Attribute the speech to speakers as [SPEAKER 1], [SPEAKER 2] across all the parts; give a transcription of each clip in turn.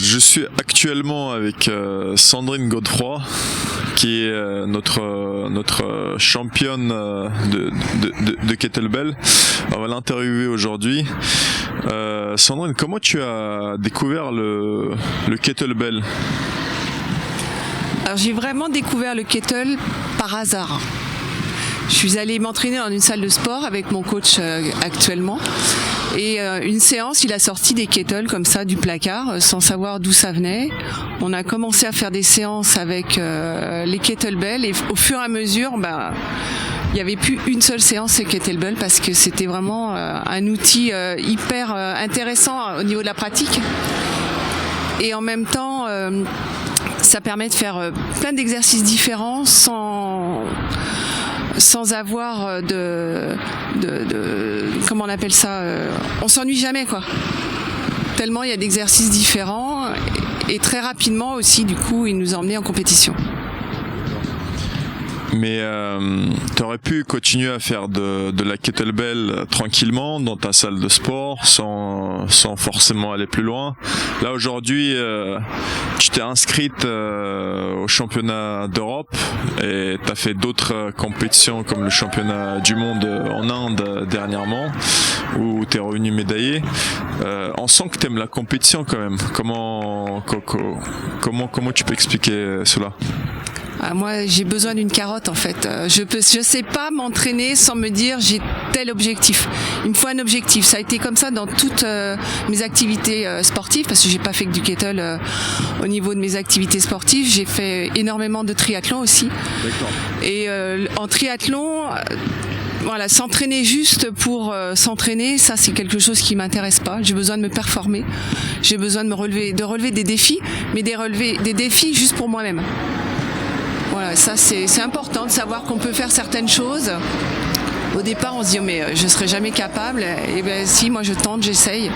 [SPEAKER 1] Je suis actuellement avec Sandrine Godefroy, qui est notre championne de kettlebell. On va l'interviewer aujourd'hui. Sandrine, comment tu as découvert le kettlebell?
[SPEAKER 2] Alors j'ai vraiment découvert le kettle par hasard. Je suis allée m'entraîner dans une salle de sport avec mon coach actuellement. Et une séance, il a sorti des kettles comme ça du placard, sans savoir d'où ça venait. On a commencé à faire des séances avec les kettlebells et au fur et à mesure, il n'y avait plus une seule séance de kettlebell parce que c'était vraiment un outil hyper intéressant au niveau de la pratique. Et en même temps, ça permet de faire plein d'exercices différents sans avoir comment on appelle ça, on s'ennuie jamais quoi. Tellement il y a d'exercices différents et très rapidement aussi du coup il nous a emmenés en compétition.
[SPEAKER 1] Mais tu aurais pu continuer à faire de la kettlebell tranquillement dans ta salle de sport sans forcément aller plus loin. Là aujourd'hui, tu t'es inscrite au championnat d'Europe et tu as fait d'autres compétitions comme le championnat du monde en Inde dernièrement où tu es revenu médaillé. On sent que tu aimes la compétition quand même. Comment tu peux expliquer cela?
[SPEAKER 2] Moi, j'ai besoin d'une carotte en fait. Je sais pas m'entraîner sans me dire j'ai tel objectif. Il me faut un objectif. Ça a été comme ça dans toutes mes activités sportives parce que j'ai pas fait que du kettle au niveau de mes activités sportives. J'ai fait énormément de triathlon aussi.
[SPEAKER 1] D'accord.
[SPEAKER 2] Et en triathlon, voilà, s'entraîner juste pour s'entraîner, ça c'est quelque chose qui m'intéresse pas. J'ai besoin de me performer. J'ai besoin de relever des défis, mais des défis juste pour moi-même. Voilà, ça c'est important de savoir qu'on peut faire certaines choses. Au départ, on se dit mais je serai jamais capable. Et ben si, moi je tente, j'essaye.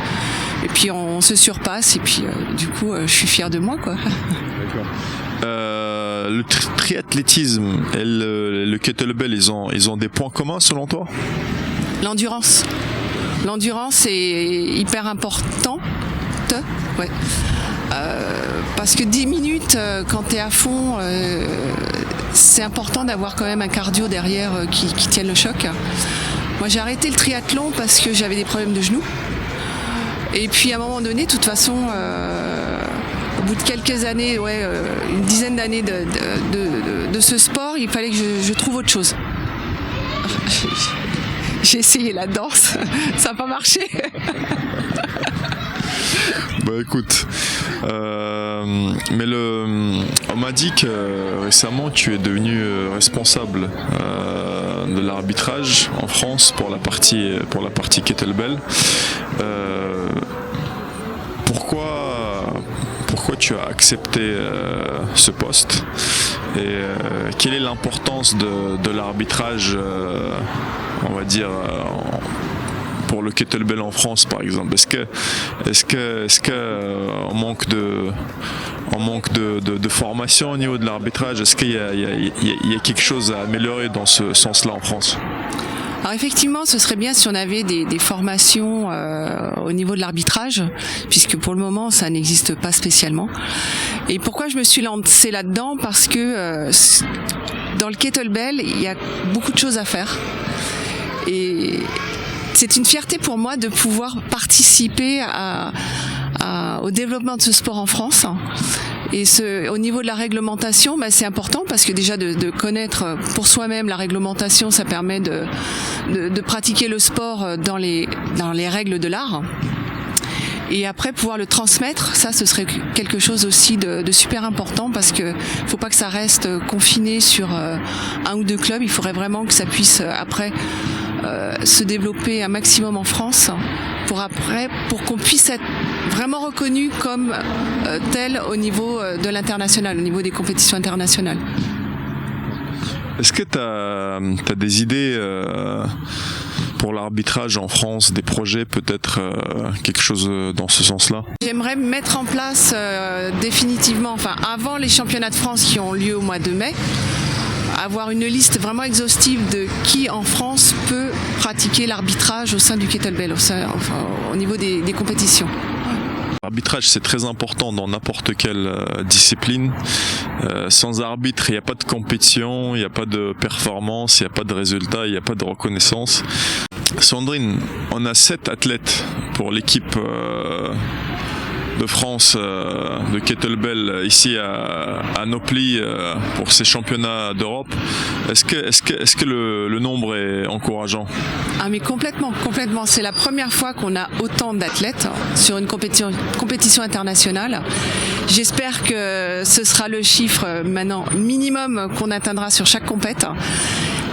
[SPEAKER 2] Et puis on se surpasse. Et puis du coup, je suis fière de moi, quoi.
[SPEAKER 1] D'accord. Le triathlétisme et le kettlebell, ils ont des points communs selon toi?
[SPEAKER 2] L'endurance. L'endurance est hyper importante. Ouais. Parce que 10 minutes quand tu es à fond, c'est important d'avoir quand même un cardio derrière qui tienne le choc. Moi j'ai arrêté le triathlon parce que j'avais des problèmes de genoux. Et puis à un moment donné, de toute façon, au bout de quelques années, une dizaine d'années de ce sport, il fallait que je trouve autre chose. J'ai essayé la danse, ça n'a pas marché.
[SPEAKER 1] Bah écoute, mais on m'a dit que récemment tu es devenu responsable de l'arbitrage en France pour la partie kettlebell. Pourquoi tu as accepté ce poste et quelle est l'importance de l'arbitrage, on va dire, pour le kettlebell en France par exemple? Est-ce que on manque de formation au niveau de l'arbitrage? Est-ce qu'il y a quelque chose à améliorer dans ce sens-là en France?
[SPEAKER 2] Alors effectivement, ce serait bien si on avait des formations au niveau de l'arbitrage, puisque pour le moment, ça n'existe pas spécialement. Et pourquoi je me suis lancée là-dedans? Parce que dans le kettlebell, il y a beaucoup de choses à faire. Et c'est une fierté pour moi de pouvoir participer au développement de ce sport en France. Et au niveau de la réglementation, c'est important parce que déjà de connaître pour soi-même la réglementation, ça permet de pratiquer le sport dans les règles de l'art. Et après pouvoir le transmettre, ça ce serait quelque chose aussi de super important parce que faut pas que ça reste confiné sur un ou deux clubs. Il faudrait vraiment que ça puisse après se développer un maximum en France pour qu'on puisse être vraiment reconnu comme tel au niveau de l'international, au niveau des compétitions internationales.
[SPEAKER 1] Est-ce que tu as des idées pour l'arbitrage en France, des projets, peut-être quelque chose dans ce sens-là?
[SPEAKER 2] J'aimerais mettre en place définitivement, avant les championnats de France qui ont lieu au mois de mai, avoir une liste vraiment exhaustive de qui en France peut pratiquer l'arbitrage au sein du kettlebell, au niveau des compétitions.
[SPEAKER 1] L'arbitrage, c'est très important dans n'importe quelle discipline. Sans arbitre, il n'y a pas de compétition, il n'y a pas de performance, il n'y a pas de résultat, il n'y a pas de reconnaissance. Sandrine, on a 7 athlètes pour l'équipe de France de kettlebell ici à Nopli pour ces championnats d'Europe. Est-ce que le nombre est encourageant?
[SPEAKER 2] Ah mais complètement. C'est la première fois qu'on a autant d'athlètes sur une compétition internationale. J'espère que ce sera le chiffre maintenant minimum qu'on atteindra sur chaque compète.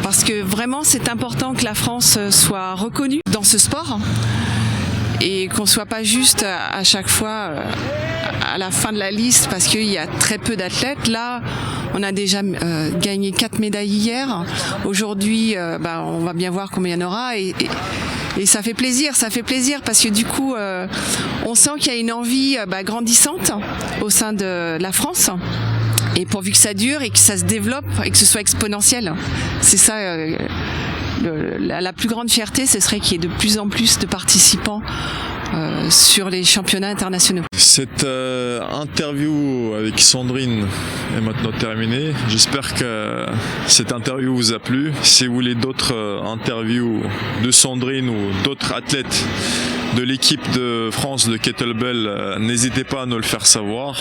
[SPEAKER 2] Parce que vraiment c'est important que la France soit reconnue dans ce sport. Et qu'on soit pas juste à chaque fois à la fin de la liste parce qu'il y a très peu d'athlètes. Là, on a déjà gagné 4 médailles hier. Aujourd'hui, on va bien voir combien il y en aura et ça fait plaisir parce que du coup, on sent qu'il y a une envie grandissante au sein de la France. Et pourvu que ça dure et que ça se développe et que ce soit exponentiel, c'est ça. La plus grande fierté, ce serait qu'il y ait de plus en plus de participants sur les championnats internationaux.
[SPEAKER 1] Cette interview avec Sandrine est maintenant terminée. J'espère que cette interview vous a plu. Si vous voulez d'autres interviews de Sandrine ou d'autres athlètes de l'équipe de France de kettlebell, n'hésitez pas à nous le faire savoir.